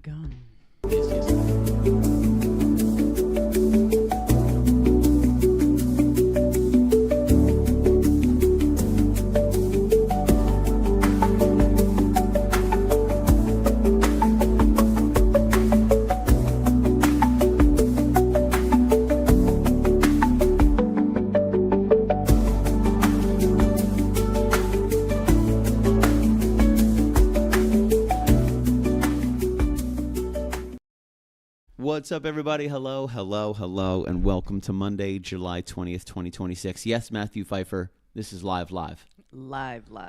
Gone. What's up, everybody? Hello, hello, hello, and welcome to Monday, July 20th, 2026. Yes, Matthew Pfeiffer, this is Live. Live.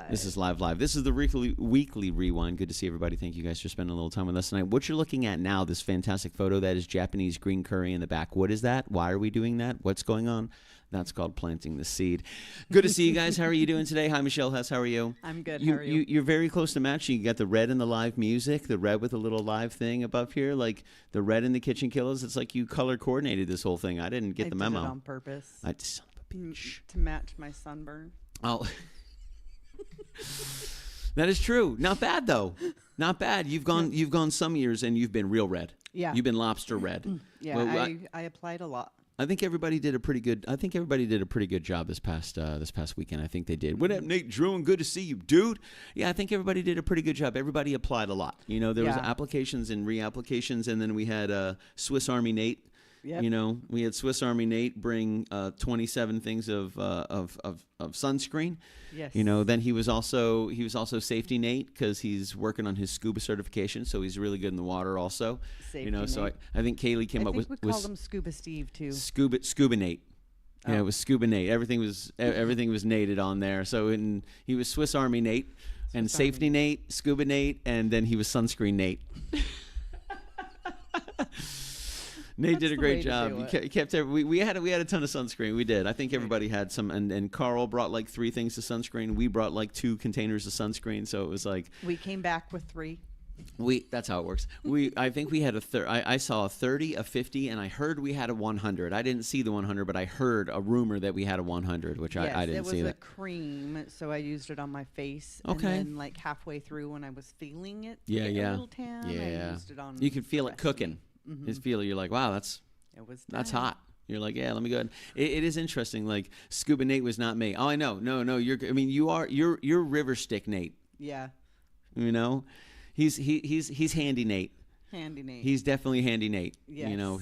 This is Live. This is the weekly rewind. Good to see everybody. Thank you guys for spending a little time with us tonight. What you're looking at now, this fantastic photo, that is Japanese green curry in the back. What is that? Why are we doing that? What's going on? That's called planting the seed. Good to see you guys. How are you doing today? Hi, Michelle Hess. How are you? I'm good. How are you? You're very close to matching. You got the red and the live music, the red with a little live thing above here, like the red in the KitchenKillaz. It's like you color coordinated this whole thing. I didn't get the memo. I did it on purpose. Son of a bitch. To match my sunburn. Oh. That is true. Not bad though. Not bad. You've gone some years and you've been real red. Yeah. You've been lobster red. Yeah. Well, I applied a lot. I think everybody did a pretty good job this past weekend. I think they did. What up, Nate Druin? Good to see you, dude. Yeah, I think everybody did a pretty good job. Everybody applied a lot. You know, there was applications and reapplications, and then we had Swiss Army Nate. Yep. You know, we had Swiss Army Nate bring 27 things of sunscreen. Yes. You know, then he was also Safety Nate because he's working on his scuba certification, so he's really good in the water also. Safety you know, Nate. So I think Kaylee came up with we called him Scuba Steve too. Scuba Nate. Oh. Yeah, it was Scuba Nate. Everything was nated on there. So he was Swiss Army Nate and Safety Nate, Scuba Nate, and then he was Sunscreen Nate. Nate did a great job. We had a ton of sunscreen. We did. I think everybody had some, and Carl brought like 3 things of sunscreen. We brought like 2 containers of sunscreen. So it was like we came back with 3. That's how it works. I think we had I saw a 30, a 50, and I heard we had a 100. I didn't see the 100, but I heard a rumor that we had a 100, which I didn't see that. It was a cream, so I used it on my face. Okay. And then like halfway through when I was feeling it, a little tan, I used it on. You can feel it cooking. His feel, you're like, wow, that's hot. You're like, yeah, let me go ahead. It is interesting. Like Scuba Nate was not me. Oh, I know. No, you're River Stick Nate. Yeah. You know, he's Handy Nate. Handy Nate. He's definitely Handy Nate. Yes. You know,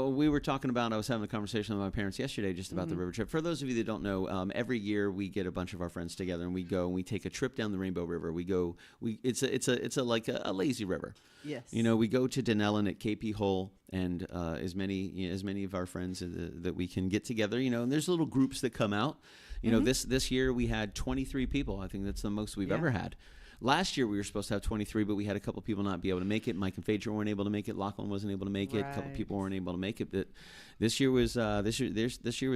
we were talking about, I was having a conversation with my parents yesterday just about the river trip. For those of you that don't know, every year we get a bunch of our friends together and we go and we take a trip down the Rainbow River. It's like a lazy river. Yes. You know, we go to Denellen at KP Hole and as many of our friends that we can get together, you know, and there's little groups that come out. You know, this year we had 23 people. I think that's the most we've ever had. Last year we were supposed to have 23, but we had a couple people not be able to make it. Mike and Phaedra weren't able to make it. Lachlan wasn't able to make it. A couple people weren't able to make it. But this year was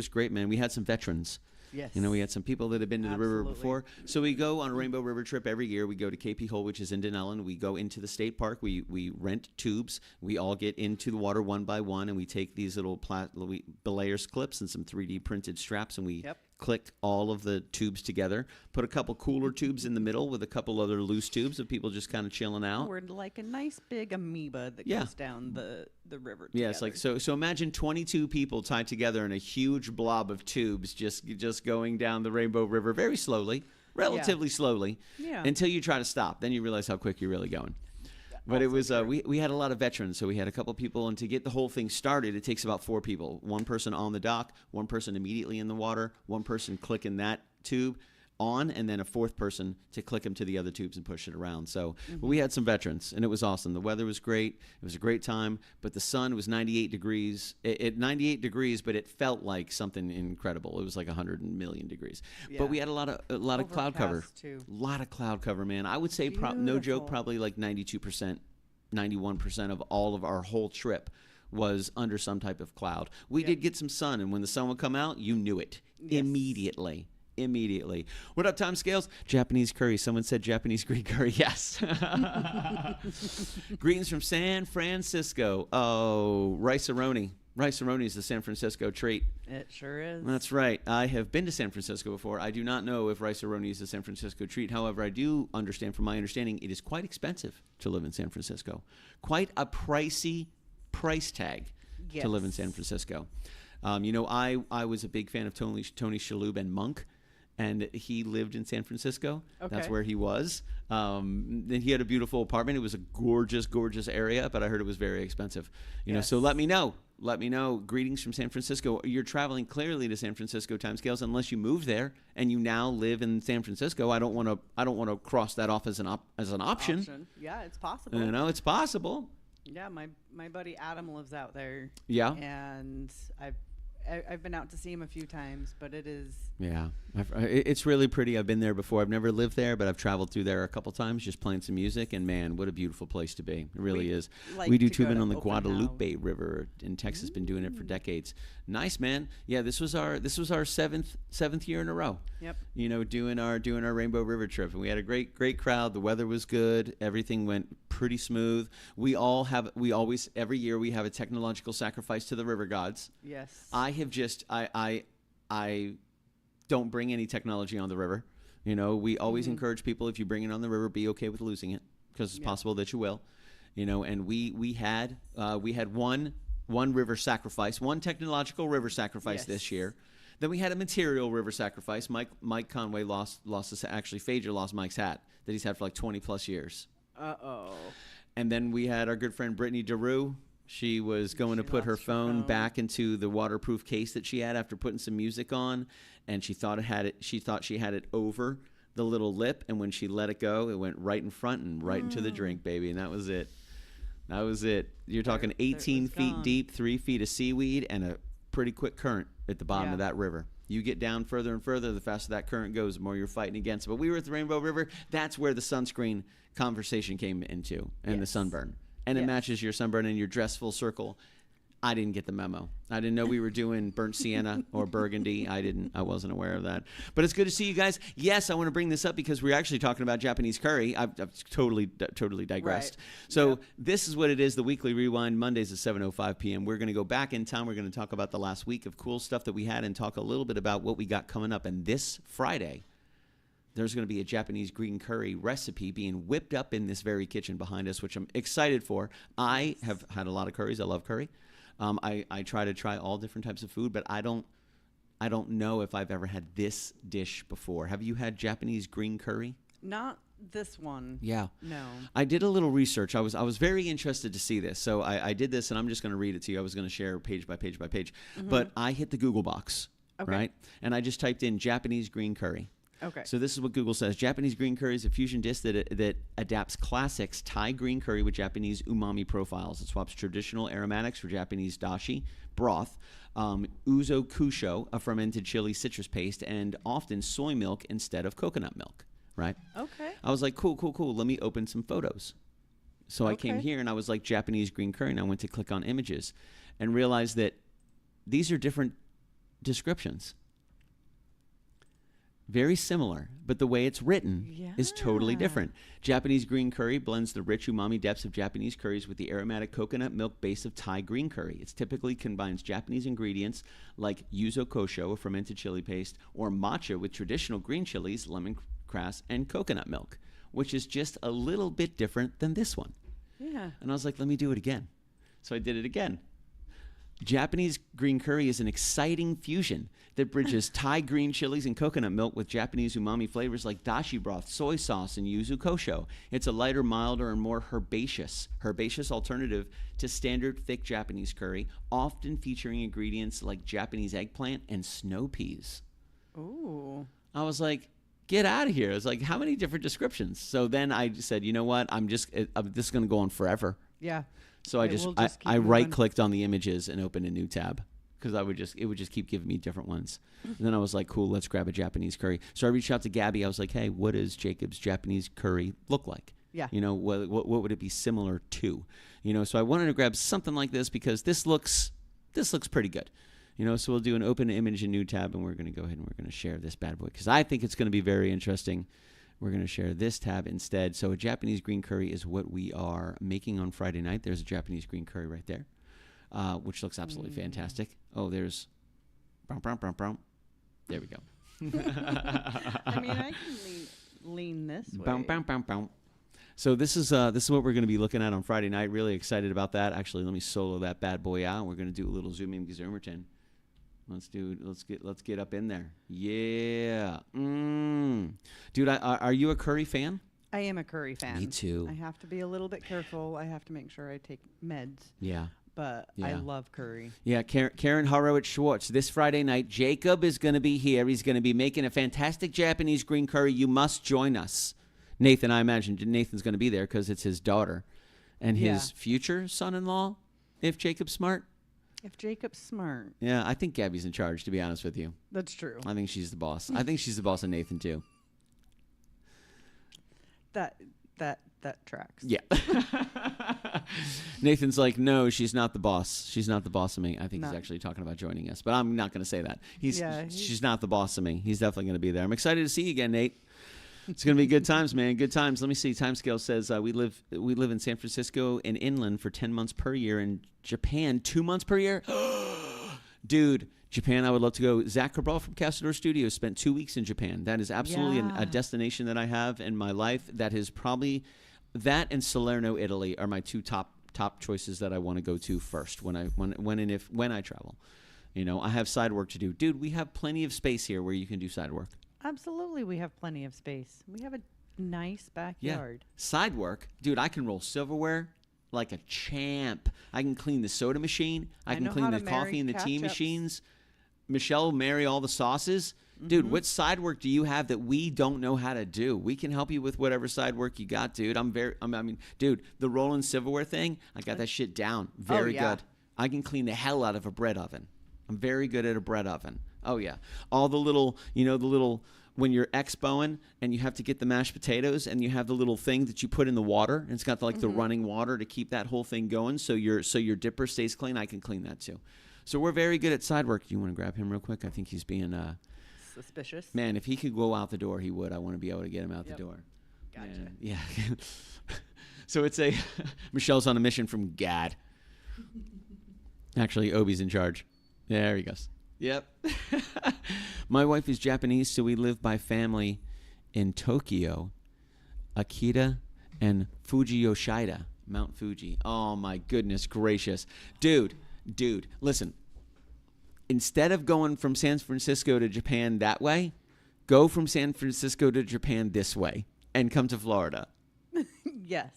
great, man. We had some veterans. Yes. You know, we had some people that had been to the river before. So we go on a Rainbow River trip every year. We go to KP Hole, which is in Denellen. We go into the state park. We rent tubes. We all get into the water one by one, and we take these little belayers clips and some 3D printed straps, and we click all of the tubes together, put a couple cooler tubes in the middle with a couple other loose tubes of people just kind of chilling out. We're like a nice big amoeba that goes down the river together. Yeah, it's like so imagine 22 people tied together in a huge blob of tubes just going down the Rainbow River very slowly, relatively slowly, until you try to stop. Then you realize how quick you're really going. But it was we had a lot of veterans, so we had a couple people, and to get the whole thing started, it takes about 4 people. 1 person on the dock, 1 person immediately in the water, 1 person clicking that tube on, and then a 4th person to click them to the other tubes and push it around. So but we had some veterans, and it was awesome. The weather was great. It was a great time, but the sun was 98 degrees. 98 degrees, but it felt like something incredible. It was like 100 million degrees. Yeah. But we had a lot of cloud cover. A lot of cloud cover, man. I would say no joke, probably like 92%, 91% of all of our whole trip was under some type of cloud. We did get some sun, and when the sun would come out, you knew it immediately. What up, Time Scales? Japanese curry. Someone said Japanese green curry. Yes. Greetings from San Francisco. Oh, rice-a-roni. Rice-A-Roni is the San Francisco treat. It sure is. That's right. I have been to San Francisco before. I do not know if Rice-A-Roni is the San Francisco treat. However, I do understand, from my understanding, it is quite expensive to live in San Francisco. Quite a pricey price tag to live in San Francisco. I was a big fan of Tony Shalhoub and Monk, and he lived in San Francisco. Okay. That's where he was. Then he had a beautiful apartment. It was a gorgeous, gorgeous area, but I heard it was very expensive. You know, so let me know. Let me know. Greetings from San Francisco. You're traveling clearly to San Francisco timescales, unless you move there and you now live in San Francisco. I don't want to cross that off as an option. Yeah, it's possible. You know, it's possible. Yeah, my buddy Adam lives out there. Yeah. And I've been out to see him a few times, but it is... Yeah. It's really pretty. I've been there before. I've never lived there, but I've traveled through there a couple times just playing some music, and man, what a beautiful place to be. It really is. We do tubing on the Guadalupe River in Texas. Been doing it for decades. Nice, man. Yeah, this was our seventh year in a row. Yep. You know, doing our Rainbow River trip, and we had a great crowd. The weather was good. Everything went pretty smooth. Every year we have a technological sacrifice to the river gods. Yes. I don't bring any technology on the river. You know, we always encourage people, if you bring it on the river, be okay with losing it, because it's possible that you will. You know, and we had one river sacrifice, one technological river sacrifice this year. Then we had a material river sacrifice. Mike Conway Phaedra lost Mike's hat that he's had for like 20 plus years. Uh-oh. And then we had our good friend Brittany DeRue. She was going to put her phone back into the waterproof case that she had after putting some music on, and she thought she had it over the little lip, and when she let it go, it went right in front and right into the drink, baby, and that was it. That was it. You're talking 18 feet deep, 3 feet of seaweed, and a pretty quick current at the bottom of that river. You get down further and further, the faster that current goes, the more you're fighting against. But we were at the Rainbow River. That's where the sunscreen conversation came into, and the sunburn. And it matches your sunburn and your dress full circle. I didn't get the memo. I didn't know we were doing burnt sienna or burgundy. I wasn't aware of that. But it's good to see you guys. Yes, I want to bring this up because we're actually talking about Japanese curry. I've totally digressed. Right. So this is what it is, the Weekly Rewind, Mondays at 7:05 p.m. We're going to go back in time. We're going to talk about the last week of cool stuff that we had and talk a little bit about what we got coming up. And this Friday, there's going to be a Japanese green curry recipe being whipped up in this very kitchen behind us, which I'm excited for. I have had a lot of curries. I love curry. I try to try all different types of food, but I don't know if I've ever had this dish before. Have you had Japanese green curry? Not this one. Yeah. No. I did a little research. I was very interested to see this. So I did this, and I'm just going to read it to you. I was going to share page by page by page. But I hit the Google box, right? And I just typed in Japanese green curry. Okay. So this is what Google says. Japanese green curry is a fusion dish that adapts classics Thai green curry with Japanese umami profiles. It swaps traditional aromatics for Japanese dashi, broth, uzo kusho, a fermented chili citrus paste, and often soy milk instead of coconut milk, right? Okay. I was like, cool. Let me open some photos. So I came here and I was like, Japanese green curry, and I went to click on images and realized that these are different descriptions. Very similar, but the way it's written is totally different. Japanese green curry blends the rich umami depths of Japanese curries with the aromatic coconut milk base of Thai green curry. It typically combines Japanese ingredients like yuzu kosho, a fermented chili paste, or matcha with traditional green chilies, lemongrass, and coconut milk, which is just a little bit different than this one. Yeah. And I was like, let me do it again. So I did it again. Japanese green curry is an exciting fusion that bridges Thai green chilies and coconut milk with Japanese umami flavors like dashi broth, soy sauce, and yuzu kosho. It's a lighter, milder, and more herbaceous alternative to standard thick Japanese curry, often featuring ingredients like Japanese eggplant and snow peas. Ooh. I was like, get out of here. I was like, how many different descriptions? So then I said, you know what? This is going to go on forever. Yeah. So I right-clicked on the images and opened a new tab because it would just keep giving me different ones. And then I was like, cool, let's grab a Japanese curry. So I reached out to Gabby. I was like, hey, what does Jacob's Japanese curry look like? Yeah. You know, what would it be similar to? You know, so I wanted to grab something like this because this looks pretty good. You know, so we'll do an open image and new tab, and we're going to go ahead and we're going to share this bad boy because I think it's going to be very interesting. We're going to share this tab instead. So a Japanese green curry is what we are making on Friday night. There's a Japanese green curry right there. which looks absolutely fantastic. Oh, there's, there we go. I mean, I can lean this way. So this is what we're going to be looking at on Friday night. Really excited about that. Actually, let me solo that bad boy out. We're going to do a little zoom in Gazoomerton. Let's get up in there. Yeah. Dude, are you a curry fan? I am a curry fan. Me too. I have to be a little bit careful. I have to make sure I take meds. Yeah. But I love curry. Yeah, Karen Horowitz-Schwartz. This Friday night, Jacob is going to be here. He's going to be making a fantastic Japanese green curry. You must join us. Nathan, I imagine Nathan's going to be there because it's his daughter and his future son-in-law, if Jacob's smart. If Jacob's smart. Yeah, I think Gabby's in charge, to be honest with you. That's true. I think she's the boss. I think she's the boss of Nathan, too. That tracks. Yeah. Nathan's like, no, she's not the boss. She's not the boss of me. I think he's actually talking about joining us, but I'm not going to say that. She's not the boss of me. He's definitely going to be there. I'm excited to see you again, Nate. It's going to be good times, man. Good times. Let me see. Timescale says we live in San Francisco and inland for 10 months per year. In Japan, 2 months per year. Dude, Japan, I would love to go. Zach Cabral from Castador Studios spent 2 weeks in Japan. That is absolutely a destination that I have in my life. That is probably that and Salerno, Italy, are my two top choices that I want to go to first when I travel. You know, I have side work to do. Dude, we have plenty of space here where you can do side work. Absolutely, we have plenty of space. We have a nice backyard. Yeah. Side work, dude, I can roll silverware like a champ. I can clean the soda machine. I can clean the coffee and the tea machines. Michelle will marry all the sauces. Dude, what side work do you have that we don't know how to do? We can help you with whatever side work you got, dude. Dude, the rolling silverware thing, I got that shit down. Very good. I can clean the hell out of a bread oven. I'm very good at a bread oven. Oh, yeah. All the little, when you're expoing and you have to get the mashed potatoes and you have the little thing that you put in the water and it's got the running water to keep that whole thing going so your dipper stays clean. I can clean that too. So we're very good at side work. Do you want to grab him real quick? I think he's being suspicious. Man, if he could go out the door, he would. I want to be able to get him out the door. Gotcha. Man, yeah. So it's Michelle's on a mission from God. Actually, Obi's in charge. There he goes. Yep. My wife is Japanese, so we live by family in Tokyo, Akita, and Fuji Yoshida, Mount Fuji. Oh, my goodness gracious. Dude, listen. Instead of going from San Francisco to Japan that way, go from San Francisco to Japan this way and come to Florida. Yes.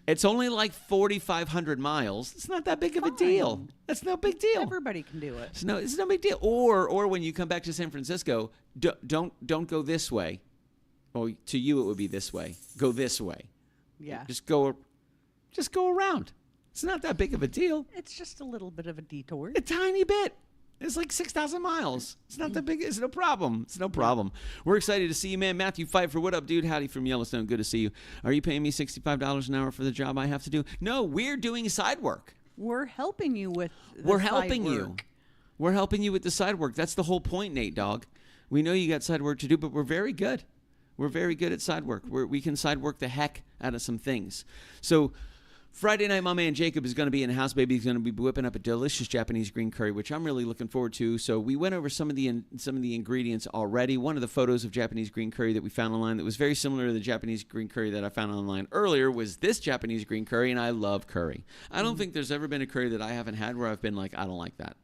It's only like 4,500 miles. It's not that big of a deal. That's no big deal. Everybody can do it. It's no big deal. Or when you come back to San Francisco, don't go this way. Well, to you it would be this way. Go this way. Yeah. Just go around. It's not that big of a deal. It's just a little bit of a detour. A tiny bit. It's like 6,000 miles. It's not that big. It's no problem. We're excited to see you, man. Matthew Pfeiffer, what up, dude? Howdy from Yellowstone. Good to see you. Are you paying me $65 an hour for the job I have to do? No, we're doing side work. We're helping you with We're helping you with the side work. That's the whole point, Nate, dog. We know you got side work to do, but we're very good. We're very good at side work. We can side work the heck out of some things. So Friday night, my man Jacob is going to be in the house, baby. He's going to be whipping up a delicious Japanese green curry, which I'm really looking forward to. So we went over some of the ingredients already. One of the photos of Japanese green curry that we found online that was very similar to the Japanese green curry that I found online earlier was this Japanese green curry, and I love curry. I don't think there's ever been a curry that I haven't had where I've been like, I don't like that.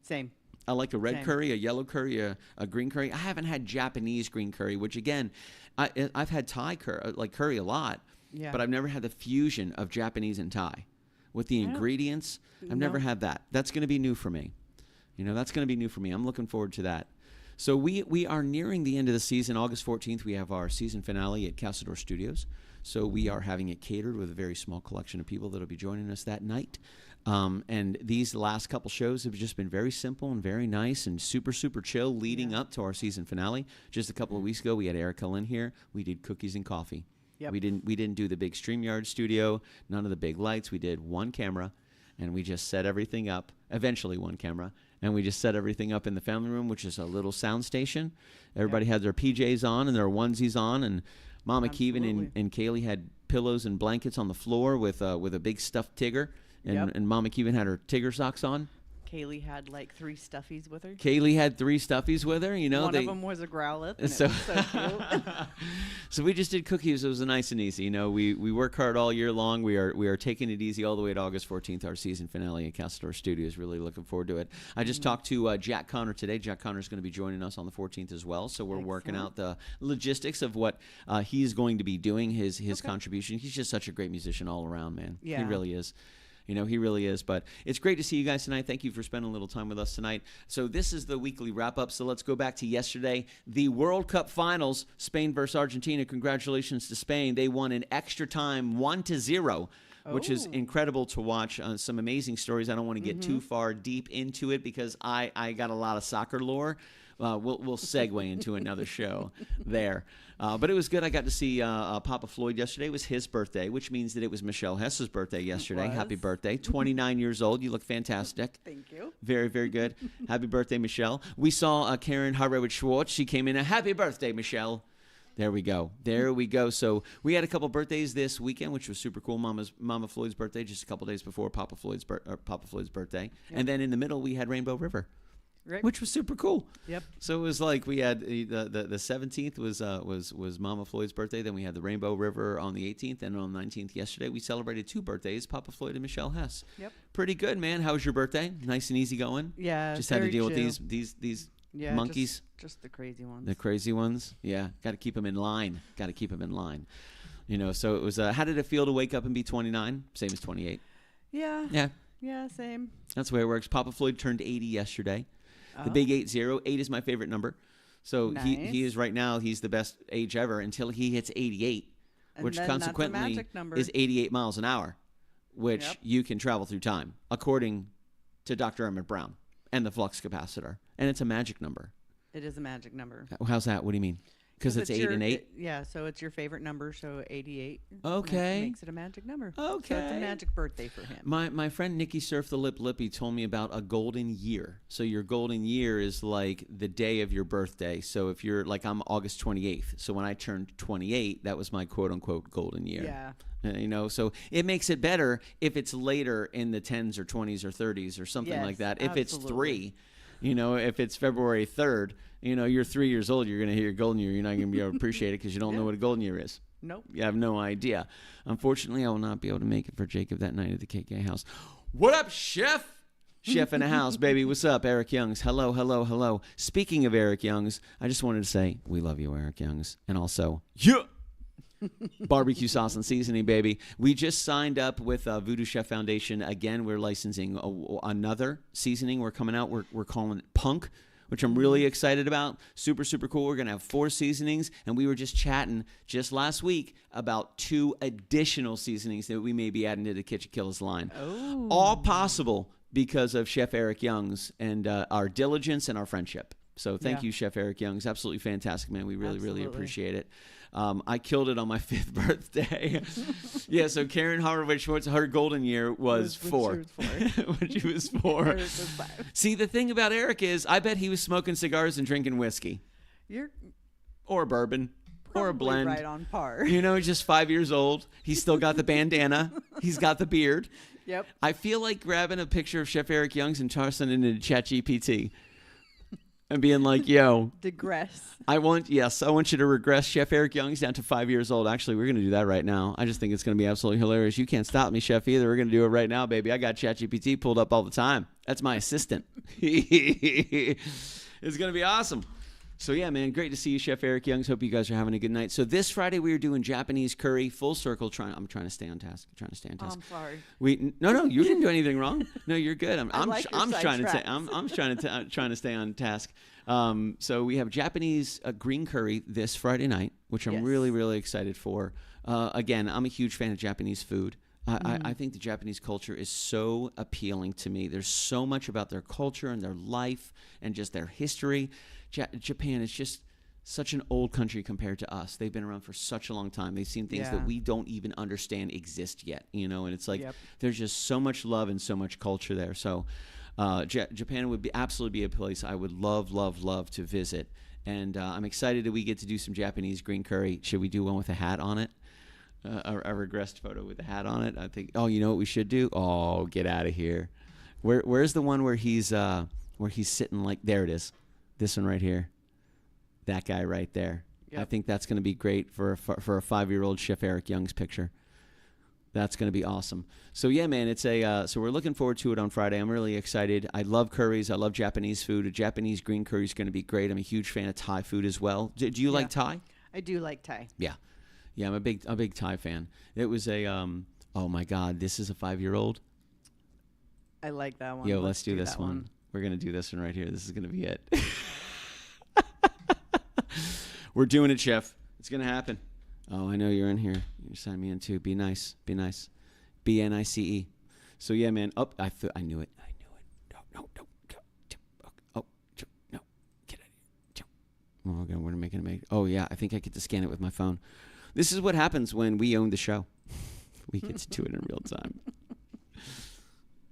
Same. I like a red curry, a yellow curry, a green curry. I haven't had Japanese green curry, which, again, I've had Thai curry a lot. Yeah. But I've never had the fusion of Japanese and Thai with the ingredients. I've never had that. That's going to be new for me. That's going to be new for me. I'm looking forward to that. So we are nearing the end of the season. August 14th, we have our season finale at Castador Studios. So we are having it catered with a very small collection of people that will be joining us that night. And these last couple shows have just been very simple and very nice and super, super chill leading up to our season finale. Just a couple of weeks ago, we had Erica Lynn here. We did cookies and coffee. Yep. We didn't do the big StreamYard studio, none of the big lights. We did one camera, and we just set everything up. Eventually, one camera, and we just set everything up in the family room, which is a little sound station. Everybody had their PJs on and their onesies on, and Mama Keevan and Kaylee had pillows and blankets on the floor with a big stuffed Tigger, and Mama Cuban had her Tigger socks on. Kaylee had like 3 stuffies with her. Kaylee had 3 stuffies with her. You know, one of them was a growlet. And so, it was so cute. So we just did cookies. It was nice and easy. You know, we work hard all year long. We are taking it easy all the way to August 14th, our season finale at Castledoor Studios. Really looking forward to it. I just talked to Jack Connor today. Jack Connor is going to be joining us on the 14th as well. So we're working out the logistics of what he's going to be doing, his contribution. He's just such a great musician all around, man. Yeah. He really is. You know, he really is. But it's great to see you guys tonight. Thank you for spending a little time with us tonight. So this is the weekly wrap-up. So let's go back to yesterday. The World Cup Finals, Spain versus Argentina. Congratulations to Spain. They won in extra time 1-0. Which is incredible to watch. Some amazing stories. I don't want to get too far deep into it because I got a lot of soccer lore. We'll segue into another show there. But it was good. I got to see Papa Floyd yesterday. It was his birthday, which means that it was Michelle Hess's birthday yesterday. Happy birthday. 29 years old. You look fantastic. Thank you. Very, very good. Happy birthday, Michelle. We saw Karen Harrowitz-Schwartz. She came in. Happy birthday, Michelle. There we go. There we go. So we had a couple birthdays this weekend, which was super cool. Mama Floyd's birthday just a couple days before Papa Floyd's birthday. Yep. And then in the middle, we had Rainbow River. Right. Which was super cool. Yep. So it was like we had the 17th was Mama Floyd's birthday. Then we had the Rainbow River on the 18th, and on the 19th yesterday we celebrated 2 birthdays, Papa Floyd and Michelle Hess. Yep. Pretty good, man. How was your birthday? Nice and easy going. Yeah. Just had to deal with these monkeys. Just the crazy ones. The crazy ones. Yeah. Got to keep them in line. You know. So it was. How did it feel to wake up and be 29? Same as 28. Yeah. Yeah. Yeah. Same. That's the way it works. Papa Floyd turned 80 yesterday. The big 80. 8 is my favorite number. So nice. he is right now, he's the best age ever until he hits 88, which consequently is 88 miles an hour, which you can travel through time, according to Dr. Emmett Brown and the flux capacitor. And it's a magic number. It is a magic number. How's that? What do you mean? Because it's 8 and 8? Yeah, so it's your favorite number, so 88. Okay. Makes it a magic number. Okay. So it's a magic birthday for him. My friend Nikki Surf the Lip Lippy told me about a golden year. So your golden year is like the day of your birthday. So if you're like, I'm August 28th. So when I turned 28, that was my quote-unquote golden year. Yeah. You know, so it makes it better if it's later in the 10s or 20s or 30s or something like that. If it's 3, you know, if it's February 3rd, you know, you're 3 years old, you're going to hear golden year. You're not going to be able to appreciate it because you don't know what a golden year is. Nope. You have no idea. Unfortunately, I will not be able to make it for Jacob that night at the KK house. What up, Chef? Chef in the house, baby. What's up, Eric Youngs? Hello, hello, hello. Speaking of Eric Youngs, I just wanted to say we love you, Eric Youngs. And also, barbecue sauce and seasoning, baby. We just signed up with Voodoo Chef Foundation. Again, we're licensing another seasoning. We're coming out. We're calling it Punk, which I'm really excited about. Super, super cool. We're going to have 4 seasonings, and we were just chatting just last week about 2 additional seasonings that we may be adding to the KitchenKillaz line. Oh. All possible because of Chef Eric Youngs and our diligence and our friendship. So thank you, Chef Eric Youngs. Absolutely fantastic, man. We really, really appreciate it. I killed it on my 5th birthday. Yeah, so Karen Horowitz-Schwartz, her golden year was 4. When she was 4. Hers was 5. See, the thing about Eric is I bet he was smoking cigars and drinking whiskey. Or bourbon. Or a blend. Right on par. You know, he's just 5 years old. He's still got the bandana. He's got the beard. Yep. I feel like grabbing a picture of Chef Eric Youngs and tossing it into ChatGPT. And being like, yo. Digress. I want you to regress Chef Eric Youngs down to 5 years old. Actually, we're going to do that right now. I just think it's going to be absolutely hilarious. You can't stop me, Chef, either. We're going to do it right now, baby. I got ChatGPT pulled up all the time. That's my assistant. It's going to be awesome. So, yeah, man, great to see you, Chef Eric Youngs. Hope you guys are having a good night. So this Friday we are doing Japanese curry, full circle. I'm trying to stay on task. Oh, I'm sorry. No, you didn't do anything wrong. No, you're good. I'm trying to stay on task. So we have Japanese green curry this Friday night, which I'm really, really excited for. Again, I'm a huge fan of Japanese food. I think the Japanese culture is so appealing to me. There's so much about their culture and their life and just their history. Japan is just such an old country compared to us. They've been around for such a long time. They've seen things that we don't even understand exist yet, you know, and it's like there's just so much love and so much culture there. So Japan would absolutely be a place I would love, love, love to visit. And I'm excited that we get to do some Japanese green curry. Should we do one with a hat on it? a regressed photo with the hat on it. I think, oh, you know what we should do? Oh, get out of here. Where's the one where he's sitting like, there it is. This one right here. That guy right there. Yep. I think that's going to be great for a 5-year-old Chef Eric Young's picture. That's going to be awesome. So yeah, man, it's so we're looking forward to it on Friday. I'm really excited. I love curries. I love Japanese food. A Japanese green curry is going to be great. I'm a huge fan of Thai food as well. Do you like Thai? I do like Thai. Yeah. I'm a big Thai fan. It was oh my God, this is a 5-year-old. I like that one. Yo, let's do this one. We're going to do this one right here. This is going to be it. We're doing it, Chef. It's going to happen. Oh, I know you're in here. You're signing me in too. Be nice. Be nice. BNICE. So yeah, man. Oh, I knew it. No. Oh, no. Get out of here. Oh, okay, we're making it. Oh yeah, I think I get to scan it with my phone. This is what happens when we own the show. We get to do it in real time.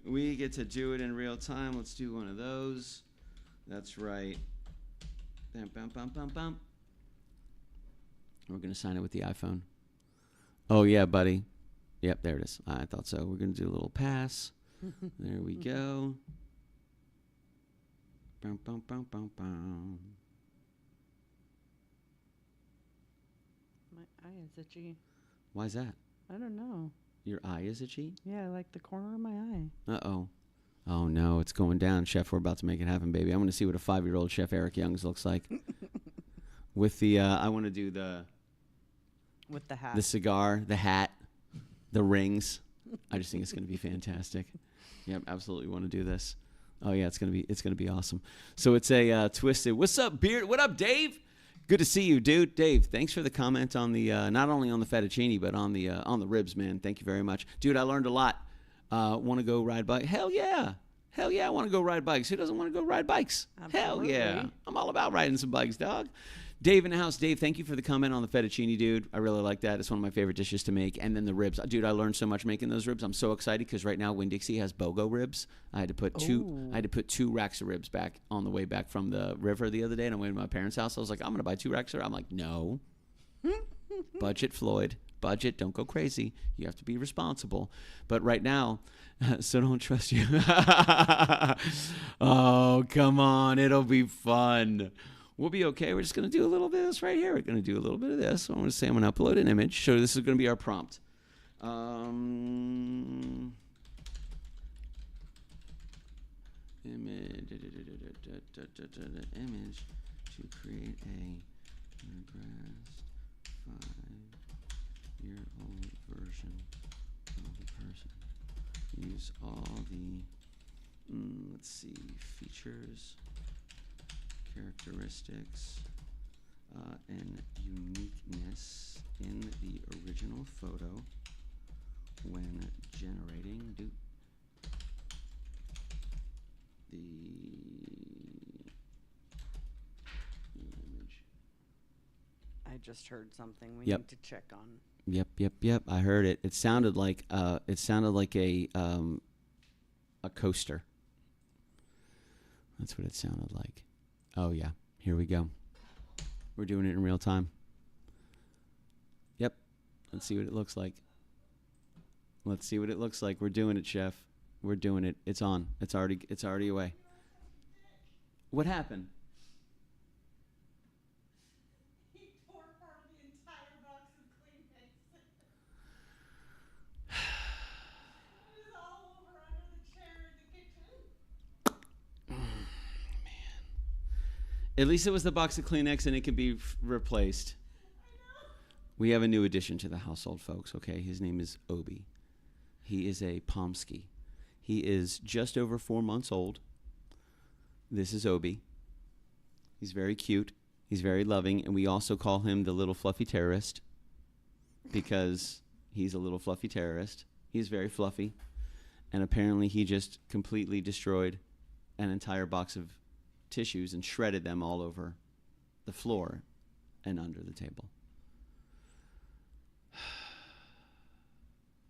We get to do it in real time. Let's do one of those. That's right. Bam, bam, bam, bam, bam. We're going to sign it with the iPhone. Oh, yeah, buddy. Yep, there it is. I thought so. We're going to do a little pass. There we go. Bum, bum, bum, bum, bum. My eye is itchy. Why is that? I don't know. Your eye is itchy? Yeah, like the corner of my eye. Uh-oh. Oh, no, it's going down. Chef, we're about to make it happen, baby. I'm going to see what a 5-year-old Chef Eric Young's looks like. With the, I want to do the... With the hat. The cigar, the hat, the rings. I just think it's going to be fantastic. Yep, absolutely want to do this. Oh yeah, it's going to be awesome. So it's a twisted. What's up, Beard? What up, Dave? Good to see you, dude. Dave, thanks for the comment on the not only on the fettuccine but on the ribs, man. Thank you very much, dude. I learned a lot. Want to go ride bike? Hell yeah. I want to go ride bikes. Who doesn't want to go ride bikes? Absolutely. Hell yeah. I'm all about riding some bikes, dog. Dave in the house. Dave, thank you for the comment on the fettuccine, dude. I really like that. It's one of my favorite dishes to make. And then the ribs. Dude, I learned so much making those ribs. I'm so excited because right now Winn-Dixie has BOGO ribs. I had to put two racks of ribs back on the way back from the river the other day, and I went to my parents' house. I was like, I'm going to buy 2 racks of ribs. I'm like, no. Budget, Floyd. Budget. Don't go crazy. You have to be responsible. But right now, so don't trust you. Oh, come on. It'll be fun. We'll be okay. We're just going to do a little bit of this right here. We're going to do a little bit of this. I'm going to say I'm going to upload an image. So this is going to be our prompt. Image to create a regressed 5-year-old version of a person. Use all the, let's see, features, characteristics, and uniqueness in the original photo when generating the image. I just heard something we need to check on. Yep. I heard it. It sounded like a coaster. That's what it sounded like. Oh yeah, here we go. We're doing it in real time. Yep. Let's see what it looks like. We're doing it, Chef. We're doing it. It's on. It's already away. What happened? He tore apart the entire box of Kleenex. It is all over under the chair in the kitchen. Man. At least it was the box of Kleenex and it could be replaced. I know. We have a new addition to the household, folks, okay? His name is Obi. He is a Pomsky. He is just over 4 months old. This is Obi. He's very cute. He's very loving. And we also call him the little fluffy terrorist because he's a little fluffy terrorist. He's very fluffy. And apparently he just completely destroyed an entire box of tissues and shredded them all over the floor and under the table.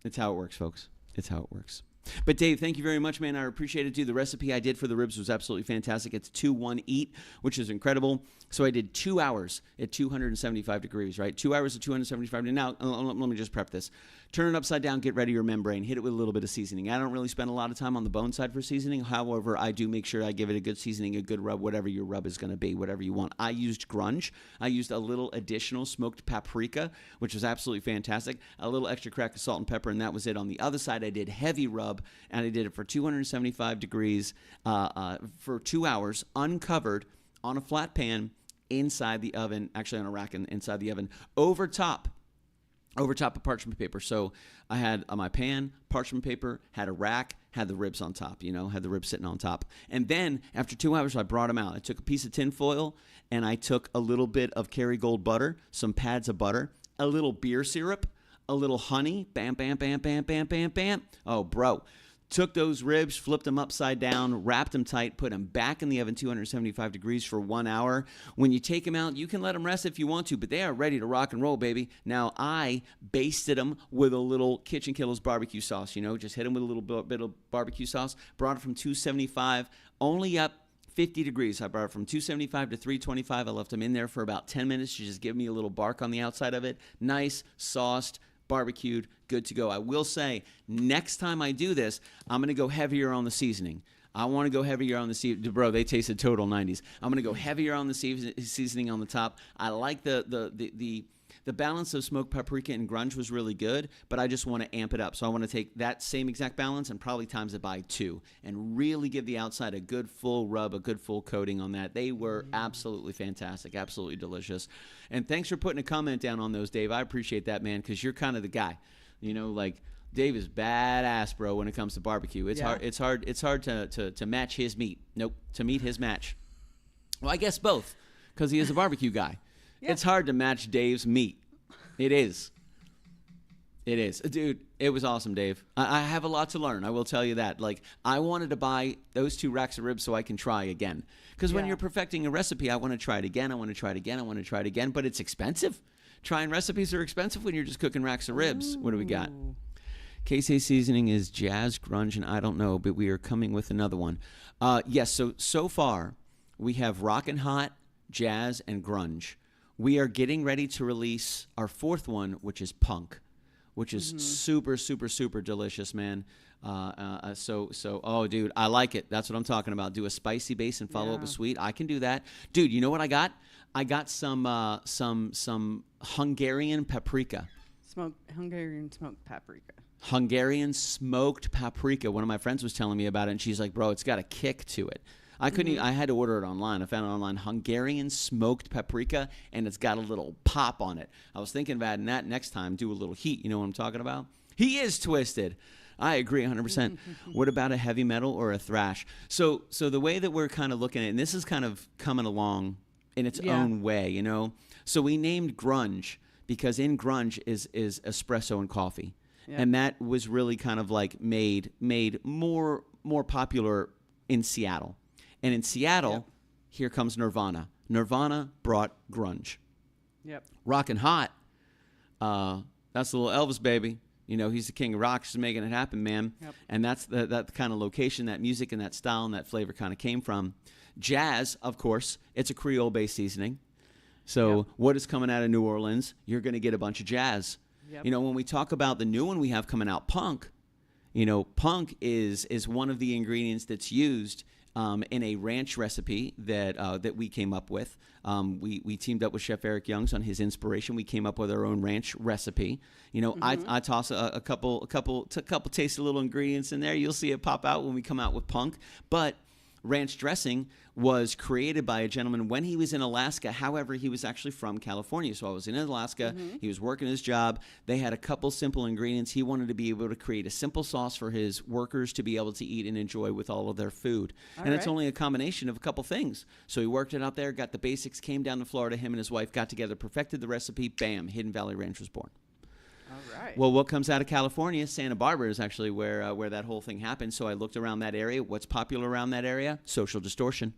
It's how it works, folks. It's how it works. But Dave, thank you very much, man. I appreciate it, dude. The recipe I did for the ribs was absolutely fantastic. It's 2-1 eat, which is incredible. So I did 2 hours at 275 degrees, right? 2 hours at 275. Now, let me just prep this. Turn it upside down, get ready your membrane, hit it with a little bit of seasoning. I don't really spend a lot of time on the bone side for seasoning. However, I do make sure I give it a good seasoning, a good rub, whatever your rub is going to be, whatever you want. I used grunge. I used a little additional smoked paprika, which was absolutely fantastic. A little extra crack of salt and pepper, and that was it. On the other side, I did heavy rub, and I did it for 275 degrees for 2 hours, uncovered on a flat pan inside the oven, actually on a rack inside the oven, over top of parchment paper. So I had my pan, parchment paper, had a rack, had the ribs on top, had the ribs sitting on top. And then after 2 hours, I brought them out. I took a piece of tin foil, and I took a little bit of Kerrygold butter, some pads of butter, a little beer syrup, a little honey, bam, bam, bam, bam, bam, bam, bam. Oh, bro. Took those ribs, flipped them upside down, wrapped them tight, put them back in the oven 275 degrees for 1 hour. When you take them out, you can let them rest if you want to, but they are ready to rock and roll, baby. Now, I basted them with a little KitchenKillaz barbecue sauce, just hit them with a little bit of barbecue sauce. Brought it from 275 only up 50 degrees. I brought it from 275 to 325. I left them in there for about 10 minutes to just give me a little bark on the outside of it. Nice, sauced, barbecued, good to go. I will say, next time I do this, I'm going to go heavier on the seasoning. I want to go heavier on the seasoning. Bro, they tasted total 90s. I'm going to go heavier on the seasoning on the top. I like the balance of smoked paprika and grunge was really good, but I just want to amp it up. So I want to take that same exact balance and probably times it by 2 and really give the outside a good full rub, a good full coating on that. They were absolutely fantastic, absolutely delicious. And thanks for putting a comment down on those, Dave. I appreciate that, man, because you're kind of the guy. Dave is badass, bro, when it comes to barbecue. It's hard to match his meat. Nope, to meet his match. Well, I guess both, because he is a barbecue guy. Yeah. It's hard to match Dave's meat. It is. It is. Dude, it was awesome, Dave. I have a lot to learn. I will tell you that. I wanted to buy those 2 racks of ribs so I can try again. Because when you're perfecting a recipe, I want to try it again. I want to try it again. I want to try it again. But it's expensive. Trying recipes are expensive when you're just cooking racks of ribs. Ooh. What do we got? KC seasoning is jazz, grunge, and I don't know, but we are coming with another one. Yes, so far we have rock and hot, jazz, and grunge. We are getting ready to release our 4th one, which is punk, which is super, super, super delicious, man. Oh, dude, I like it. That's what I'm talking about. Do a spicy base and follow up with sweet. I can do that. Dude, you know what I got? I got some Hungarian paprika. Hungarian smoked paprika. Hungarian smoked paprika. One of my friends was telling me about it, and she's like, bro, it's got a kick to it. I couldn't. I had to order it online. I found it online. Hungarian smoked paprika, and it's got a little pop on it. I was thinking about adding that next time. Do a little heat. You know what I'm talking about? He is twisted. I agree 100%. What about a heavy metal or a thrash? So the way that we're kind of looking at it, and this is kind of coming along in its own way, So we named grunge because in grunge is espresso and coffee. Yep. And that was really kind of made more popular in Seattle. And in Seattle, here comes Nirvana. Nirvana brought grunge. Yep. Rockin' hot. That's the little Elvis baby. He's the king of rock, just making it happen, man. Yep. And that's that kind of location, that music and that style and that flavor kind of came from. Jazz, of course, it's a Creole-based seasoning. So what is coming out of New Orleans? You're going to get a bunch of jazz. Yep. When we talk about the new one we have coming out, punk, punk is one of the ingredients that's used in a ranch recipe that we came up with. We teamed up with Chef Eric Youngs on his inspiration. We came up with our own ranch recipe. I toss a couple tasty little ingredients in there. You'll see it pop out when we come out with punk. But ranch dressing was created by a gentleman when he was in Alaska. However, he was actually from California. So I was in Alaska. He was working his job. They had a couple simple ingredients. He wanted to be able to create a simple sauce for his workers to be able to eat and enjoy with all of their food. It's only a combination of a couple things. So he worked it out there, got the basics, came down to Florida. Him and his wife got together, perfected the recipe. Bam, Hidden Valley Ranch was born. All right. Well, what comes out of California, Santa Barbara is actually where that whole thing happened. So I looked around that area. What's popular around that area? Social Distortion.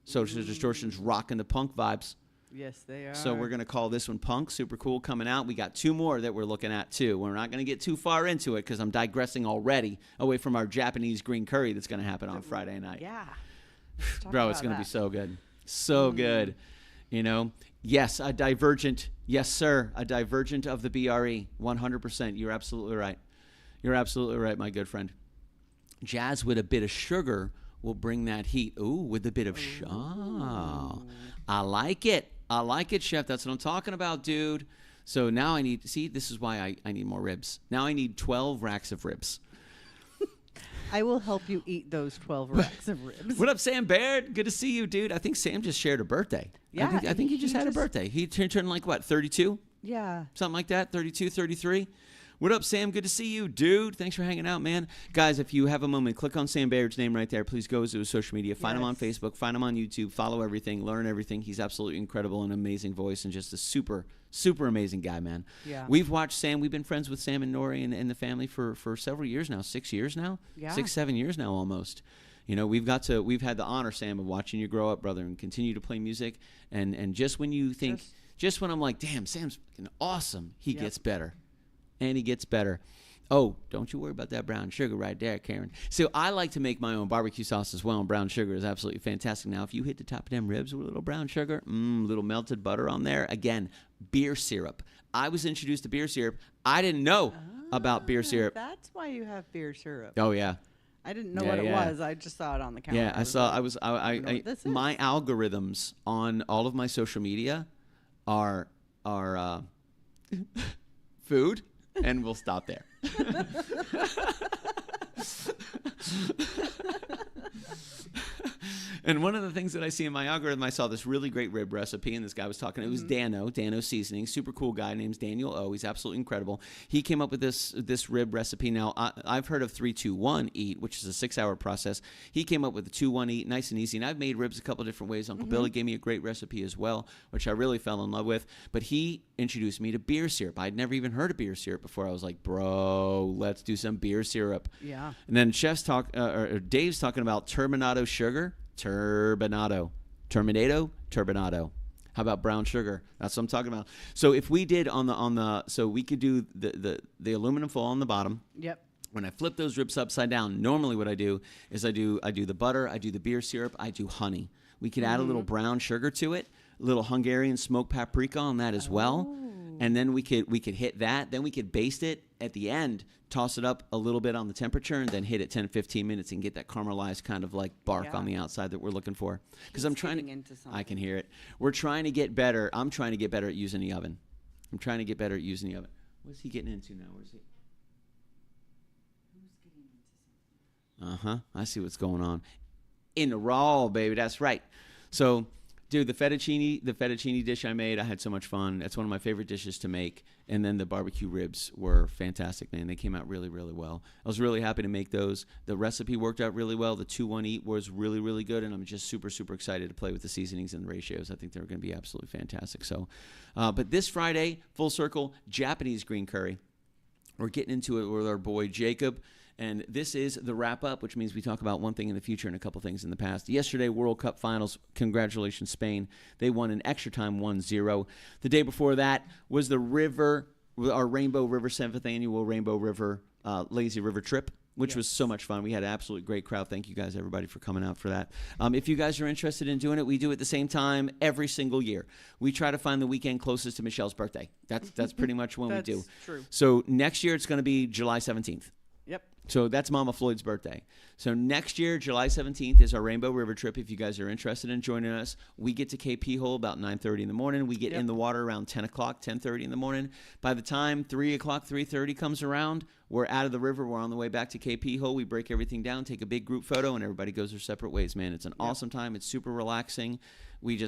Social Distortion's rocking the punk vibes. Yes, they are. So we're going to call this one Punk. Super cool coming out. We got 2 more that we're looking at, too. We're not going to get too far into it because I'm digressing already away from our Japanese green curry that's going to happen on Friday night. Yeah. Bro, it's going to be so good. So good. You know? Yes, a divergent. Yes, sir. A divergent of the BRE. 100%. You're absolutely right. You're absolutely right, my good friend. Jazz with a bit of sugar will bring that heat. Ooh, with a bit of I like it. I like it, Chef. That's what I'm talking about, dude. So now I need, see, this is why I need more ribs. Now I need 12 racks of ribs. I will help you eat those 12 racks of ribs. What up, Sam Baird? Good to see you, dude. I think Sam just shared a birthday. Yeah. I think he just had a birthday. He turned like, what, 32? Yeah. Something like that, 32, 33. What up, Sam? Good to see you, dude. Thanks for hanging out, man. Guys, if you have a moment, click on Sam Baird's name right there. Please go to his social media. Find him on Facebook. Find him on YouTube. Follow everything. Learn everything. He's absolutely incredible and amazing voice and just a super, super amazing guy, man. Yeah. We've watched Sam. We've been friends with Sam and Nori and the family for several years now. 6 years now? Yeah. 6, 7 years now almost. You know, we've had the honor, Sam, of watching you grow up, brother, and continue to play music. And just when you think, just when I'm like, damn, Sam's fucking awesome, he gets better. And he gets better. Oh, don't you worry about that brown sugar right there, Karen. So I like to make my own barbecue sauce as well, and brown sugar is absolutely fantastic. Now, if you hit the top of them ribs with a little brown sugar, little melted butter on there, again, beer syrup. I was introduced to beer syrup. I didn't know about beer syrup. That's why you have beer syrup. Oh, yeah. I didn't know what it was. I just saw it on the counter. Yeah, my algorithms on all of my social media are food, and we'll stop there. And one of the things that I see in my algorithm, I saw this really great rib recipe, and this guy was talking. It was Dano Seasoning, super cool guy. Name's Daniel O. He's absolutely incredible. He came up with this rib recipe. Now, I've heard of 3-2-1 eat, which is a 6-hour process. He came up with a 2-1 eat, nice and easy. And I've made ribs a couple different ways. Uncle Billy gave me a great recipe as well, which I really fell in love with. But he introduced me to beer syrup. I'd never even heard of beer syrup before. I was like, bro, let's do some beer syrup. Yeah. And then Dave's talking about turbinado sugar. Turbinado. How about brown sugar? That's what I'm talking about. So if we did so we could do the aluminum foil on the bottom. Yep. When I flip those ribs upside down, normally what I do is I do the butter, I do the beer syrup, I do honey. We could add a little brown sugar to it, a little Hungarian smoked paprika on that as well. And then we could hit that. Then we could baste it at the end, toss it up a little bit on the temperature, and then hit it 10, 15 minutes and get that caramelized kind of like bark on the outside that we're looking for. Because I'm trying to, I can hear it. We're trying to get better. I'm trying to get better at using the oven. What's he getting into now? Where's he? Who's getting into something? I see what's going on. In the raw, baby. That's right. So, dude, the fettuccine dish I made, I had so much fun. That's one of my favorite dishes to make. And then the barbecue ribs were fantastic, man. They came out really, really well. I was really happy to make those. The recipe worked out really well. The 2-1 eat was really, really good, and I'm just super, super excited to play with the seasonings and the ratios. I think they're going to be absolutely fantastic. So, but this Friday, full circle, Japanese green curry. We're getting into it with our boy Jacob. And this is the wrap-up, which means we talk about one thing in the future and a couple things in the past. Yesterday, World Cup Finals. Congratulations, Spain. They won in extra time 1-0. The day before that was our Rainbow River 7th Annual Rainbow River Lazy River Trip, which was so much fun. We had an absolutely great crowd. Thank you guys, everybody, for coming out for that. If you guys are interested in doing it, we do it at the same time every single year. We try to find the weekend closest to Michelle's birthday. That's pretty much when we do. That's true. So next year, it's going to be July 17th. Yep. So that's Mama Floyd's birthday. So next year, July 17th, is our Rainbow River trip. If you guys are interested in joining us, we get to KP Hole about 9:30 in the morning. We get in the water around 10 o'clock, 10:30 in the morning. By the time 3 o'clock, 3:30 comes around, we're out of the river. We're on the way back to KP Hole. We break everything down, take a big group photo, and everybody goes their separate ways, man. It's an awesome time. It's super relaxing. We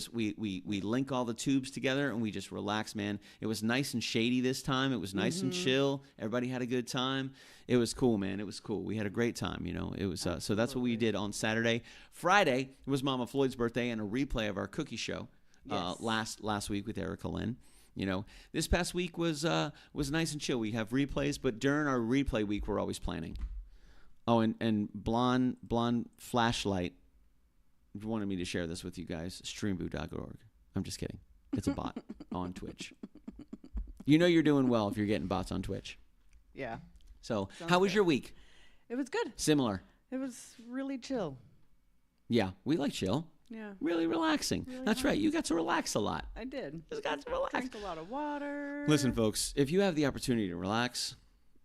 link all the tubes together and we just relax, man. It was nice and shady this time. It was nice and chill. Everybody had a good time. It was cool, man. It was cool. We had a great time, you know. It was so that's what we did on Saturday. Friday was Mama Floyd's birthday and a replay of our cookie show last week with Erica Lynn. You know, this past week was nice and chill. We have replays, but during our replay week, we're always planning. Oh, and blonde flashlight wanted me to share this with you guys. Streamboo.org. I'm just kidding. It's a bot on Twitch. You know you're doing well if you're getting bots on Twitch. Yeah. So, Sounds how was good. your week? It was good. Similar. It was really chill. Yeah, we like chill. Yeah. Really relaxing. Really That's fun. right. You got to relax a lot. I did. Just got to relax. Drank a lot of water. Listen, folks, if you have the opportunity to relax,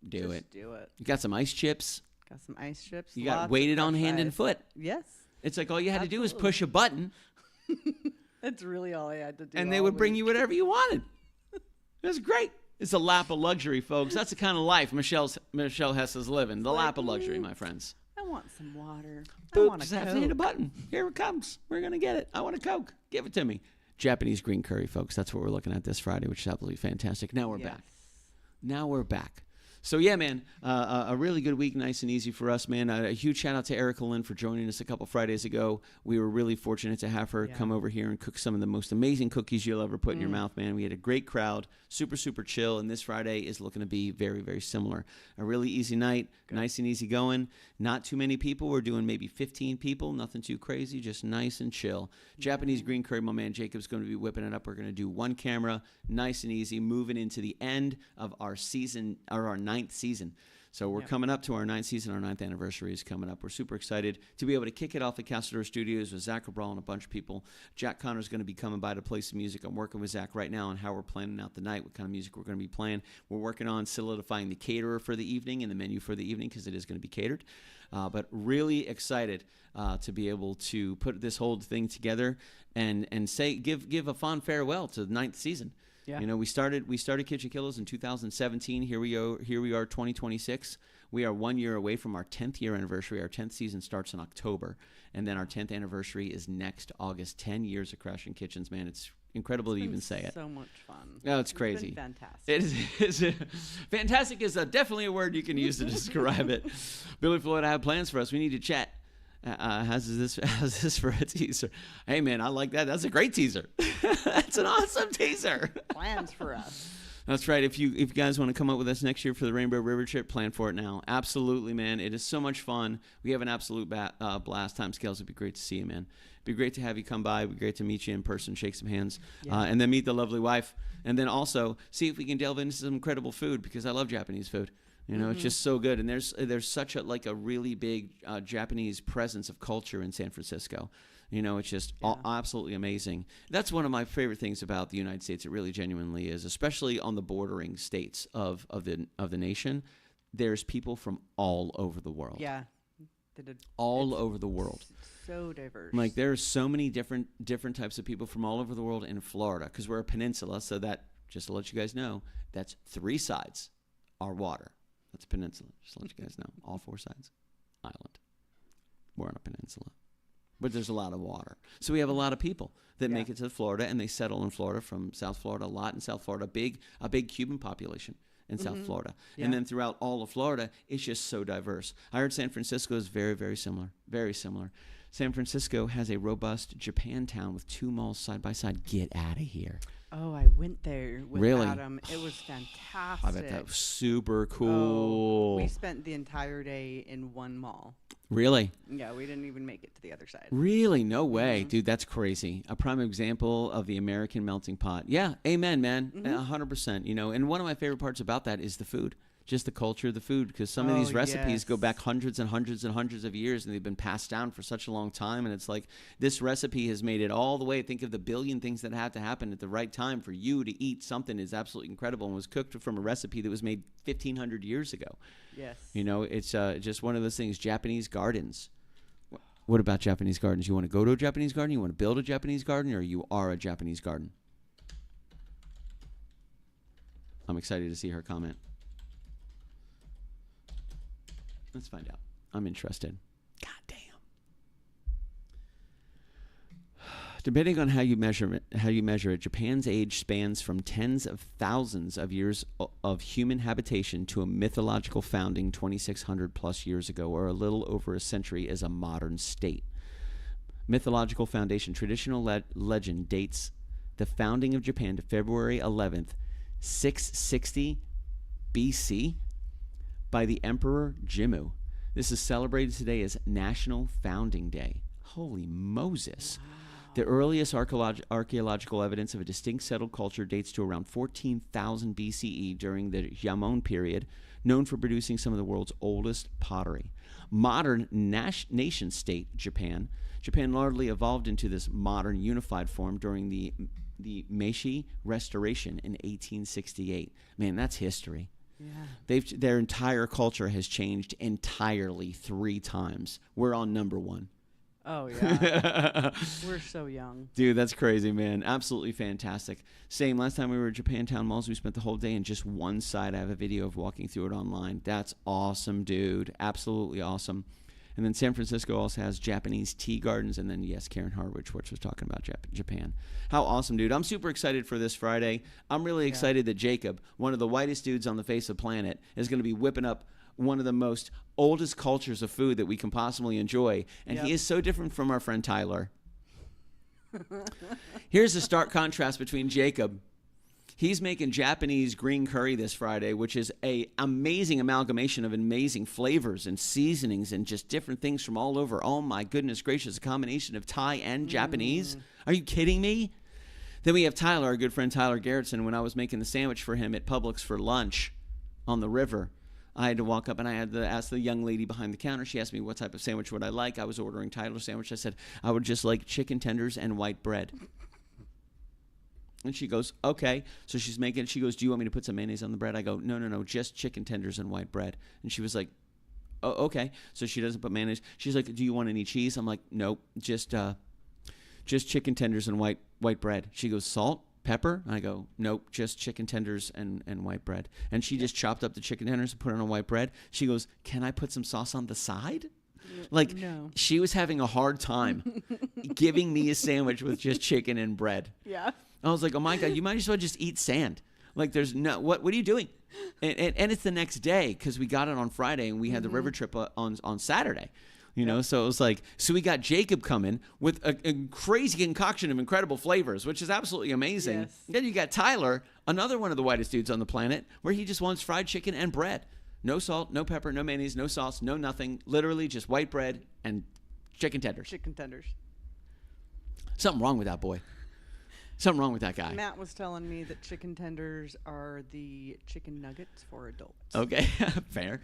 do Just it. do it. You got some ice chips. Got some ice chips. You got lots of weighted on fresh hand and ice. foot. Yes. It's like all you had to do was Absolutely. push a button, That's really all I had to do. and they all would bring week. you whatever you wanted. It was great. It's a lap of luxury, folks. That's the kind of life Michelle Hess is living. The lap of luxury, my friends. I want some water. I Boop, want just a have to hit a Coke. button. Here it comes. We're going to get it. I want a Coke. Give it to me. Japanese green curry, folks. That's what we're looking at this Friday, which is absolutely fantastic. Now we're Yes. back. Now we're back. So, yeah, man, a really good week, nice and easy for us, man. A huge shout-out to Erica Lynn for joining us a couple Fridays ago. We were really fortunate to have her come over here and cook some of the most amazing cookies you'll ever put in your mouth, man. We had a great crowd, super, super chill, and this Friday is looking to be very, very similar. A really easy night, nice and easy going. Not too many people. We're doing maybe 15 people, nothing too crazy, just nice and chill. Japanese green curry, my man Jacob's going to be whipping it up. We're going to do one camera, nice and easy, moving into the end of our season, or our 9th season. So we're coming up to our 9th season. Our 9th anniversary is coming up. We're super excited to be able to kick it off at Castledore Studios with Zach Cabral and a bunch of people. Jack Connor's going to be coming by to play some music. I'm working with Zach right now on how we're planning out the night, what kind of music we're going to be playing. We're working on solidifying the caterer for the evening and the menu for the evening because it is going to be catered. But really excited to be able to put this whole thing together and give a fond farewell to the 9th season. Yeah. You know, we started KitchenKillaz in 2017. Here we are, 2026. We are 1 year away from our 10th year anniversary. Our 10th season starts in October, and then our 10th anniversary is next August. 10 years of Crashing Kitchens, man. It's incredible to even say it. So much fun. Oh, it's crazy. Been fantastic. It is fantastic is definitely a word you can use to describe it. Billy Floyd, I have plans for us. We need to chat. How's this for a teaser? Hey, man, I like that. That's a great teaser. That's an awesome teaser. Plans for us. That's right. If you guys want to come up with us next year for the Rainbow River trip, plan for it now. Absolutely, man. It is so much fun. We have an absolute blast. Time scales. It'd be great to see you, man. It'd be great to have you come by. It'd be great to meet you in person, shake some hands, and then meet the lovely wife. And then also see if we can delve into some incredible food because I love Japanese food. You know, it's just so good. And there's such a really big Japanese presence of culture in San Francisco. You know, it's just absolutely amazing. That's one of my favorite things about the United States. It really genuinely is, especially on the bordering states of the nation. There's people from all over the world. Yeah. All over the world. So diverse. Like there are so many different types of people from all over the world in Florida because we're a peninsula. So that, just to let you guys know, that's 3 sides are water. That's a peninsula. Just to let you guys know. All 4 sides, island. We're on a peninsula. But there's a lot of water. So we have a lot of people that make it to Florida, and they settle in Florida from South Florida, a lot in South Florida, a big Cuban population in South Florida. Yeah. And then throughout all of Florida, it's just so diverse. I heard San Francisco is very, very similar. Very similar. San Francisco has a robust Japantown with 2 malls side by side. Get out of here. Oh, I went there with Adam. It was fantastic. I bet that was super cool. Oh, we spent the entire day in one mall. Really? Yeah, we didn't even make it to the other side. Really? No way. Dude, that's crazy. A prime example of the American melting pot. Yeah, amen, man. 100%. You know, and one of my favorite parts about that is the food. Just the culture of the food, because some of these recipes go back hundreds and hundreds and hundreds of years, and they've been passed down for such a long time. And it's like this recipe has made it all the way. Think of the billion things that have to happen at the right time for you to eat something is absolutely incredible and was cooked from a recipe that was made 1,500 years ago. Yes. You know, it's just one of those things. Japanese gardens. What about Japanese gardens? You want to go to a Japanese garden? You want to build a Japanese garden, or you are a Japanese garden? I'm excited to see her comment. Let's find out. I'm interested. God damn. Depending on how you measure it, Japan's age spans from tens of thousands of years of human habitation to a mythological founding 2,600 plus years ago, or a little over a century as a modern state. Mythological foundation. Traditional legend dates the founding of Japan to February 11th, 660 BC. by the Emperor Jimmu. This is celebrated today as National Founding Day. Holy Moses. Wow. The earliest archaeological evidence of a distinct settled culture dates to around 14,000 BCE during the Yamon period, known for producing some of the world's oldest pottery. Modern nation-state Japan largely evolved into this modern unified form during the Meiji Restoration in 1868. Man, that's history. Yeah. Their entire culture has changed entirely 3 times. We're on number 1. Oh, yeah. We're so young. Dude, that's crazy, man. Absolutely fantastic. Same, last time we were at Japantown Malls, we spent the whole day in just one side. I have a video of walking through it online. That's awesome, dude. Absolutely awesome. And then San Francisco also has Japanese tea gardens. And then, yes, Karen Harwich was talking about Japan. How awesome, dude. I'm super excited for this Friday. I'm really excited that Jacob, one of the whitest dudes on the face of the planet, is going to be whipping up one of the most oldest cultures of food that we can possibly enjoy. And he is so different from our friend Tyler. Here's a stark contrast between Jacob. He's making Japanese green curry this Friday, which is an amazing amalgamation of amazing flavors and seasonings and just different things from all over. Oh, my goodness gracious, a combination of Thai and Japanese. Are you kidding me? Then we have Tyler, our good friend Tyler Garrettson. When I was making the sandwich for him at Publix for lunch on the river, I had to walk up and I had to ask the young lady behind the counter. She asked me what type of sandwich would I like. I was ordering Tyler's sandwich. I said, I would just like chicken tenders and white bread. And she goes, okay. So she's making it. She goes, do you want me to put some mayonnaise on the bread? I go, no, just chicken tenders and white bread. And she was like, oh, okay. So she doesn't put mayonnaise. She's like, do you want any cheese? I'm like, nope, just chicken tenders and white bread. She goes, salt, pepper? I go, nope, just chicken tenders and white bread. And she just chopped up the chicken tenders and put it on white bread. She goes, can I put some sauce on the side? Like, no. She was having a hard time giving me a sandwich with just chicken and bread. Yeah. I was like, oh my God, you might as well just eat sand. Like, there's no, what are you doing? And it's the next day because we got it on Friday and we had the river trip on Saturday. You know, so it was like, so we got Jacob coming with a crazy concoction of incredible flavors, which is absolutely amazing. Yes. Then you got Tyler, another one of the whitest dudes on the planet, where he just wants fried chicken and bread. No salt, no pepper, no mayonnaise, no sauce, no nothing. Literally just white bread and chicken tenders. Chicken tenders. Something wrong with that boy. Something wrong with that guy. Matt was telling me that chicken tenders are the chicken nuggets for adults. Okay, fair.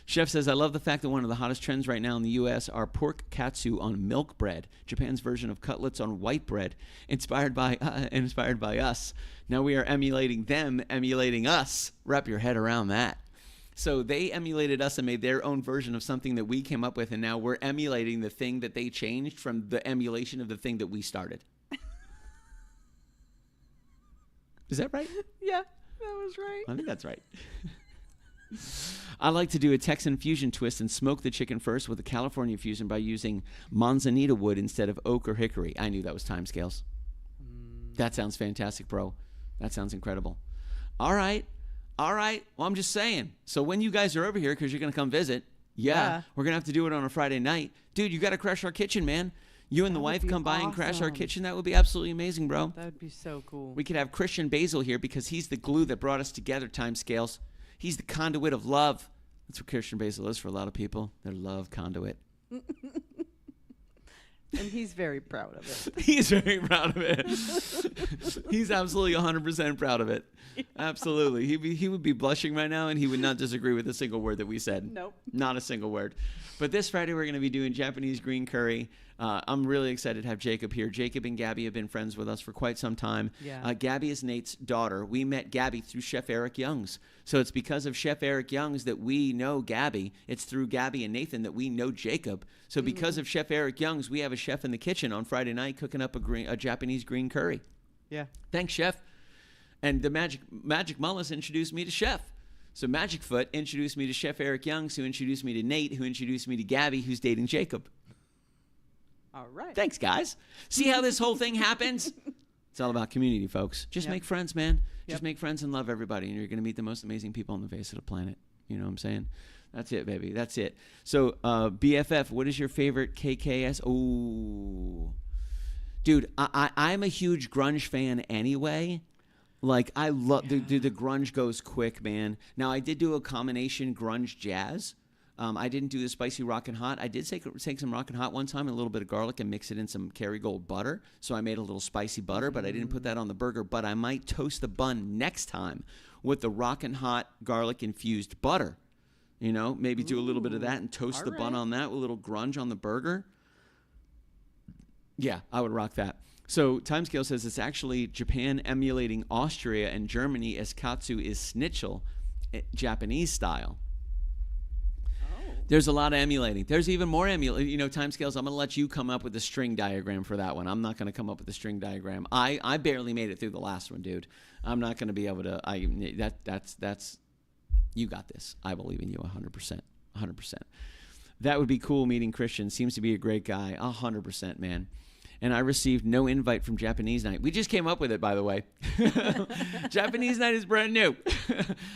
Chef says, I love the fact that one of the hottest trends right now in the U.S. are pork katsu on milk bread, Japan's version of cutlets on white bread, inspired by us. Now we are emulating them, emulating us. Wrap your head around that. So they emulated us and made their own version of something that we came up with, and now we're emulating the thing that they changed from the emulation of the thing that we started. Is that right? Yeah, that was right. I think that's right. I like to do a Texan fusion twist and smoke the chicken first with a California fusion by using manzanita wood instead of oak or hickory. I knew that was timescales. That sounds fantastic, bro. That sounds incredible. All right. Well, I'm just saying. So when you guys are over here, because you're going to come visit, we're going to have to do it on a Friday night. Dude, you got to crash our kitchen, man. You and the wife come by and crash our kitchen. That would be absolutely amazing, bro. That would be so cool. We could have Christian Basil here because he's the glue that brought us together, timescales. He's the conduit of love. That's what Christian Basil is for a lot of people. Their love conduit. And he's very proud of it. He's very proud of it. He's absolutely 100% proud of it. Yeah. Absolutely. He would be blushing right now, and he would not disagree with a single word that we said. Nope. Not a single word. But this Friday, we're going to be doing Japanese green curry. I'm really excited to have Jacob here. Jacob and Gabby have been friends with us for quite some time. Yeah. Gabby is Nate's daughter. We met Gabby through Chef Eric Young's. So it's because of Chef Eric Young's that we know Gabby. It's through Gabby and Nathan that we know Jacob. So because of Chef Eric Young's, we have a chef in the kitchen on Friday night cooking up a Japanese green curry. Yeah. Thanks, Chef. And the Magic Mullis introduced me to Chef. So Magic Foot introduced me to Chef Eric Young's, who introduced me to Nate, who introduced me to Gabby, who's dating Jacob. All right. Thanks, guys. See how this whole thing happens? It's all about community, folks. Just make friends, man. Just make friends and love everybody, and you're going to meet the most amazing people on the face of the planet. You know what I'm saying? That's it, baby. That's it. So, BFF, what is your favorite KKS? Oh, dude, I'm a huge grunge fan anyway. Like, I love the grunge goes quick, man. Now, I did do a combination grunge jazz. I didn't do the spicy Rockin' Hot. I did take some Rockin' Hot one time and a little bit of garlic and mix it in some Kerrygold butter. So I made a little spicy butter, but I didn't put that on the burger. But I might toast the bun next time with the Rockin' Hot garlic-infused butter. You know, maybe do a little bit of that and toast the bun on that with a little grunge on the burger. Yeah, I would rock that. So Timescale says it's actually Japan emulating Austria and Germany as katsu is schnitzel, Japanese style. There's a lot of emulating. There's even more emulating. You know, Timescales, I'm going to let you come up with a string diagram for that one. I'm not going to come up with a string diagram. I barely made it through the last one, dude. I'm not going to be able to. That's you got this. I believe in you 100%. 100%. That would be cool meeting Christian. Seems to be a great guy. 100%, man. And I received no invite from Japanese night. We just came up with it, by the way. Japanese night is brand new.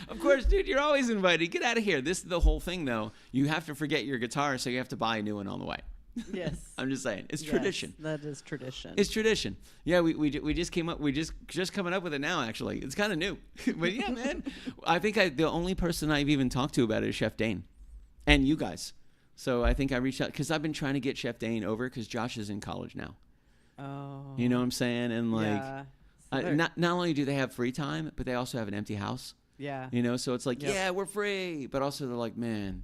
Of course, dude, you're always invited. Get out of here. This is the whole thing, though. You have to forget your guitar, so you have to buy a new one on the way. Yes. I'm just saying. It's tradition. That is tradition. It's tradition. Yeah, we just came up. We just coming up with it now, actually. It's kind of new. But yeah, man. I think the only person I've even talked to about it is Chef Dane. And you guys. So I think I reached out because I've been trying to get Chef Dane over because Josh is in college now. Oh. You know what I'm saying? And like, yeah. So not only do they have free time, but they also have an empty house. Yeah. You know, so it's like, yeah, we're free. But also they're like, man,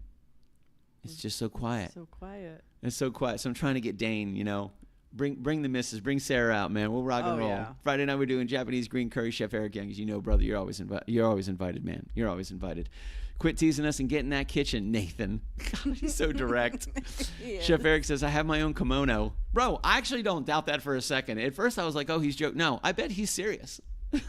it's just so quiet. So quiet. It's so quiet. So I'm trying to get Dane, you know, bring the missus, bring Sarah out, man. We'll rock and roll. Yeah. Friday night we're doing Japanese green curry. Chef Eric Young, as you know, brother, you're always invited, man. You're always invited. Quit teasing us and get in that kitchen, Nathan. God, he's so direct. Chef Eric says, I have my own kimono. Bro, I actually don't doubt that for a second. At first I was like, oh, he's joking. No, I bet he's serious.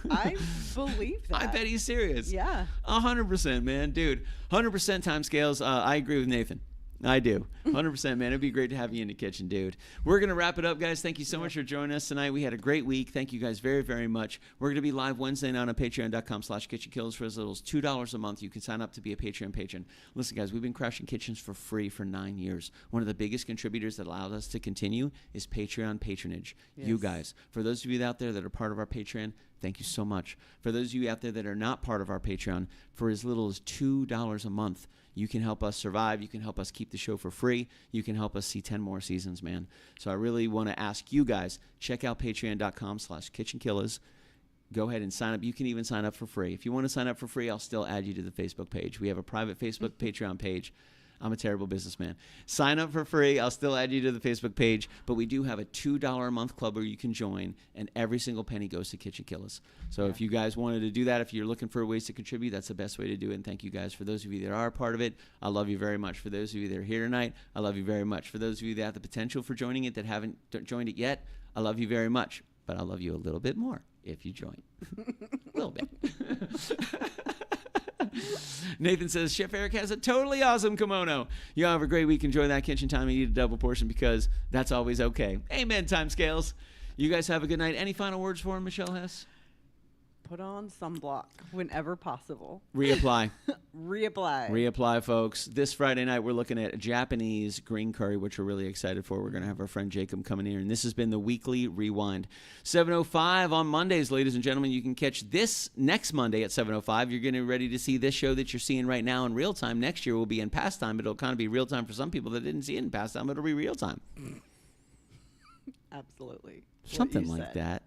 I believe that. I bet he's serious. Yeah. 100%, man. Dude, 100% Timescales. I agree with Nathan. I do. 100%, man. It'd be great to have you in the kitchen, dude. We're going to wrap it up, guys. Thank you so much for joining us tonight. We had a great week. Thank you guys very, very much. We're going to be live Wednesday night on patreon.com/KitchenKillaz for as little as $2 a month. You can sign up to be a Patreon patron. Listen, guys, we've been crashing kitchens for free for 9 years. One of the biggest contributors that allowed us to continue is Patreon patronage. Yes. You guys. For those of you out there that are part of our Patreon, thank you so much. For those of you out there that are not part of our Patreon, for as little as $2 a month, you can help us survive. You can help us keep the show for free. You can help us see 10 more seasons, man. So I really want to ask you guys, check out patreon.com/KitchenKillaz. Go ahead and sign up. You can even sign up for free. If you want to sign up for free, I'll still add you to the Facebook page. We have a private Facebook Patreon page. I'm a terrible businessman. Sign up for free. I'll still add you to the Facebook page. But we do have a $2 a month club where you can join, and every single penny goes to KitchenKillaz. So if you guys wanted to do that, if you're looking for ways to contribute, that's the best way to do it. And thank you guys. For those of you that are a part of it, I love you very much. For those of you that are here tonight, I love you very much. For those of you that have the potential for joining it that haven't joined it yet, I love you very much. But I love you a little bit more if you join. A little bit. Nathan says, Chef Eric has a totally awesome kimono. You all have a great week. Enjoy that kitchen time and eat a double portion because that's always okay. Amen, Timescales. You guys have a good night. Any final words for him, Michelle Hess? Put on sunblock whenever possible. Reapply. Reapply, folks. This Friday night, we're looking at a Japanese green curry, which we're really excited for. We're going to have our friend Jacob coming here, and this has been the Weekly Rewind. 7:05 on Mondays, ladies and gentlemen. You can catch this next Monday at 7:05. You're getting ready to see this show that you're seeing right now in real time. Next year will be in past time. It'll kind of be real time for some people that didn't see it in past time, but it'll be real time. Absolutely. Something like that.